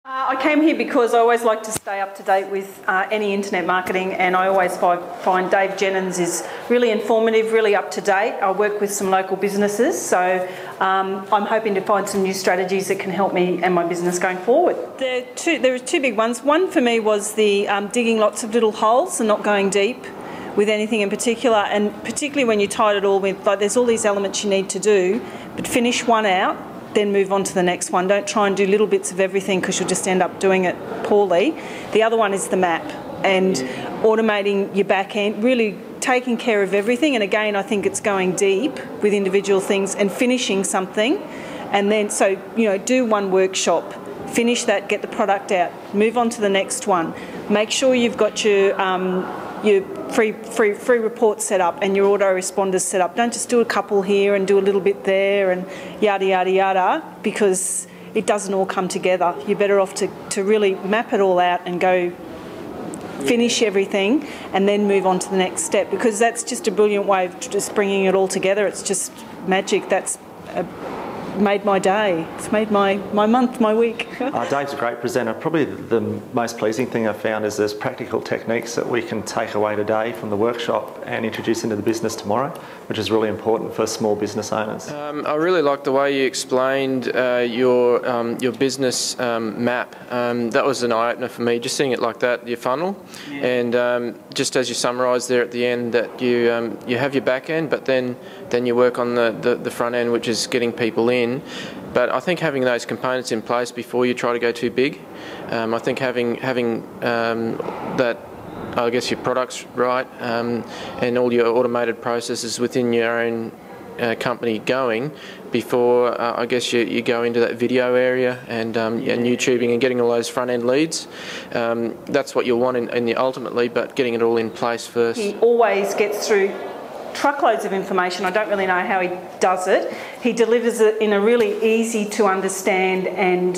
I came here because I always like to stay up to date with any internet marketing, and I always find Dave Jenyns is really informative, really up to date. I work with some local businesses, so I'm hoping to find some new strategies that can help me and my business going forward. There are two big ones. One for me was the digging lots of little holes and not going deep with anything in particular, and particularly when you tied it all with, like, there's all these elements you need to do, but finish one out, then move on to the next one. Don't try and do little bits of everything because you'll just end up doing it poorly. The other one is the map and automating your back end, really taking care of everything. And again, I think it's going deep with individual things and finishing something. And then, so, you know, do one workshop, finish that, get the product out, move on to the next one. Make sure you've got your free reports set up and your autoresponders set up. Don't just do a couple here and do a little bit there and yada, yada, yada, because it doesn't all come together. You're better off to really map it all out and go finish everything and then move on to the next step, because that's just a brilliant way of just bringing it all together. It's just magic. That's made my day. It's made my month, my week. Dave's a great presenter. Probably the most pleasing thing I've found is there's practical techniques that we can take away today from the workshop and introduce into the business tomorrow, which is really important for small business owners. I really like the way you explained your business map. That was an eye-opener for me, just seeing it like that, your funnel. Yeah. And just as you summarised there at the end, that you have your back end, but then you work on the front end, which is getting people in. But I think having those components in place before you try to go too big, I think having that, I guess, your products right, and all your automated processes within your own company going before I guess you go into that video area and YouTubing and getting all those front end leads. That's what you'll want in the ultimately, but getting it all in place first. He always gets through truckloads of information. I don't really know how he does it. He delivers it in a really easy to understand and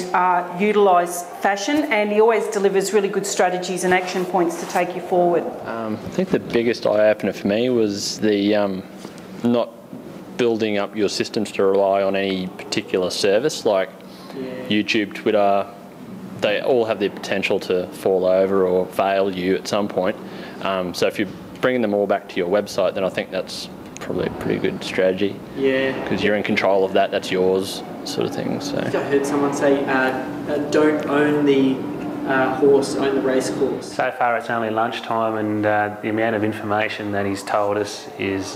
utilise fashion, and he always delivers really good strategies and action points to take you forward. I think the biggest eye-opener for me was the not building up your systems to rely on any particular service, like YouTube, Twitter. They all have the potential to fall over or fail you at some point. So if you're bringing them all back to your website, then I think that's probably a pretty good strategy. Yeah. Because you're in control of that, that's yours, sort of thing. So. I think I heard someone say, don't own the horse, own the race course. So far it's only lunchtime, and the amount of information that he's told us is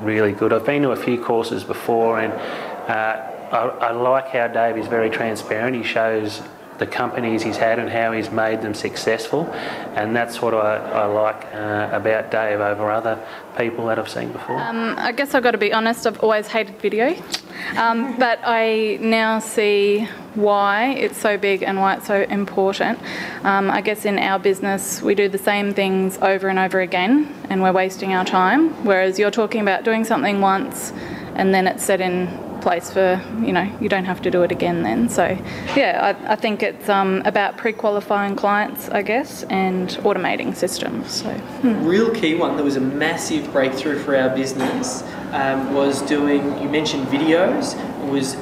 really good. I've been to a few courses before, and I like how Dave is very transparent. He shows the companies he's had and how he's made them successful, and that's what I like about Dave over other people that I've seen before. I guess I've got to be honest, I've always hated video, but I now see why it's so big and why it's so important. I guess in our business we do the same things over and over again and we're wasting our time, whereas you're talking about doing something once and then it's set in place for, you know, you don't have to do it again then. So yeah, I think it's about pre-qualifying clients, I guess, and automating systems. So real key one that was a massive breakthrough for our business was doing, you mentioned videos, was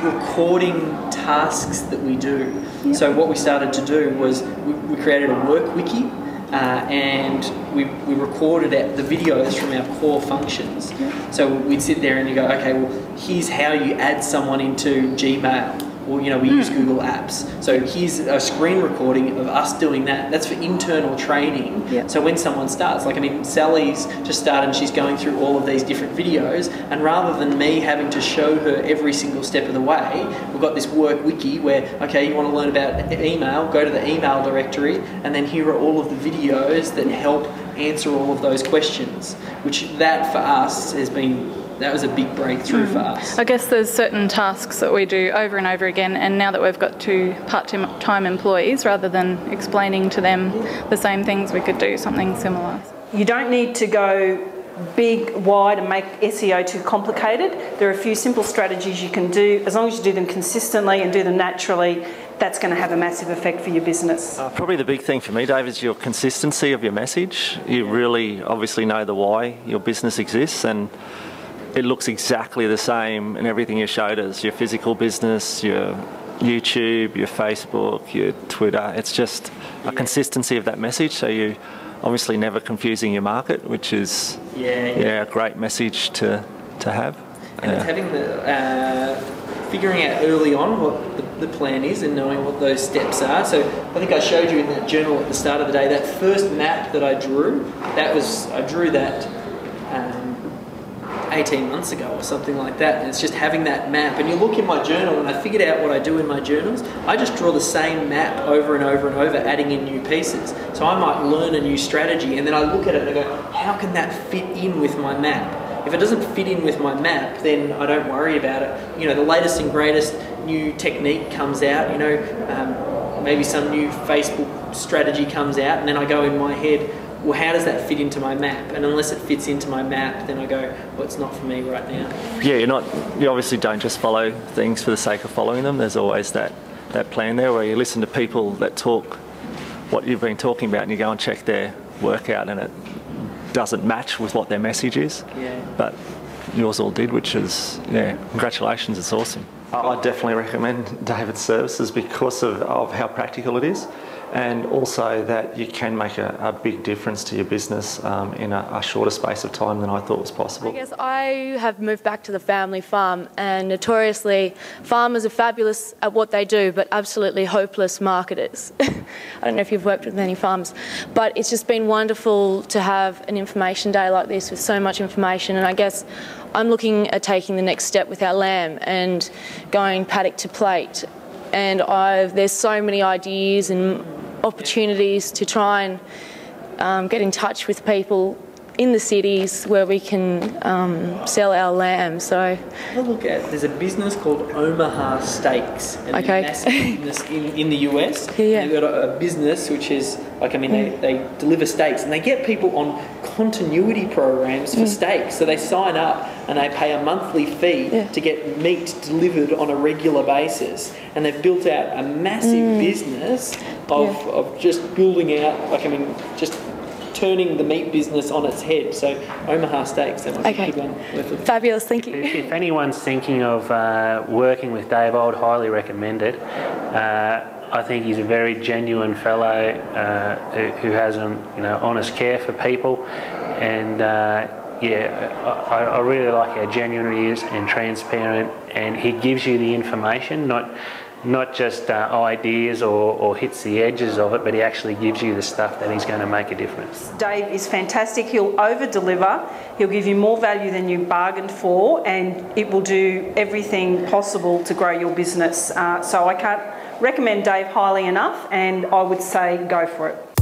recording tasks that we do. Yep. So what we started to do was we created a work wiki, and we recorded the videos from our core functions. So we'd sit there and you go, okay, well, here's how you add someone into Gmail. Or, you know, we use Google Apps. So here's a screen recording of us doing that. That's for internal training. Yep. So when someone starts, like, I mean, Sally's just started and she's going through all of these different videos, and rather than me having to show her every single step of the way, we've got this work wiki where, okay, you want to learn about email, go to the email directory, and then here are all of the videos that help answer all of those questions, which that for us has been, that was a big breakthrough for us. I guess there's certain tasks that we do over and over again, and now that we've got 2 part-time employees, rather than explaining to them the same things, we could do something similar. You don't need to go big, wide and make SEO too complicated. There are a few simple strategies you can do. As long as you do them consistently and do them naturally, that's going to have a massive effect for your business. Probably the big thing for me, Dave, is your consistency of your message. You really obviously know the why your business exists, and it looks exactly the same in everything you showed us. Your physical business, your YouTube, your Facebook, your Twitter. It's just a consistency of that message. So you obviously never confusing your market, which is a great message to have. And it's having the figuring out early on what the plan is and knowing what those steps are. So I think I showed you in that journal at the start of the day, that first map that I drew, I drew that 18 months ago or something like that. And it's just having that map. And you look in my journal, and I figured out what I do in my journals. I just draw the same map over and over and over, adding in new pieces. So I might learn a new strategy, and then I look at it and I go, how can that fit in with my map? If it doesn't fit in with my map, then I don't worry about it. You know, the latest and greatest new technique comes out, you know, maybe some new Facebook strategy comes out, and then I go in my head, well, how does that fit into my map? And unless it fits into my map, then I go, well, it's not for me right now. Yeah, you obviously don't just follow things for the sake of following them. There's always that plan there where you listen to people that talk what you've been talking about, and you go and check their workout, and it doesn't match with what their message is. Yeah. But yours all did, which is, congratulations, it's awesome. I definitely recommend David's services because of how practical it is, and also that you can make a big difference to your business in a shorter space of time than I thought was possible. I guess I have moved back to the family farm, and notoriously farmers are fabulous at what they do but absolutely hopeless marketers. I don't know if you've worked with many farms, but it's just been wonderful to have an information day like this with so much information. And I guess I'm looking at taking the next step with our lamb and going paddock to plate, and there's so many ideas and opportunities to try and get in touch with people in the cities where we can sell our lamb. So there's a business called Omaha Steaks, and they're a massive business in the US. Yeah. They've got a business which is they deliver steaks, and they get people on continuity programs for steaks. So they sign up and they pay a monthly fee to get meat delivered on a regular basis, and they've built out a massive business of just building out just turning the meat business on its head. So Omaha Steaks, that might be a good one. Fabulous, thank you. If anyone's thinking of working with Dave, I would highly recommend it. I think he's a very genuine fellow who has an honest care for people, and I really like how genuine he is and transparent, and he gives you the information, not just ideas or hits the edges of it, but he actually gives you the stuff that is going to make a difference. Dave is fantastic. He'll over-deliver. He'll give you more value than you bargained for, and it will do everything possible to grow your business. So I can't recommend Dave highly enough, and I would say go for it.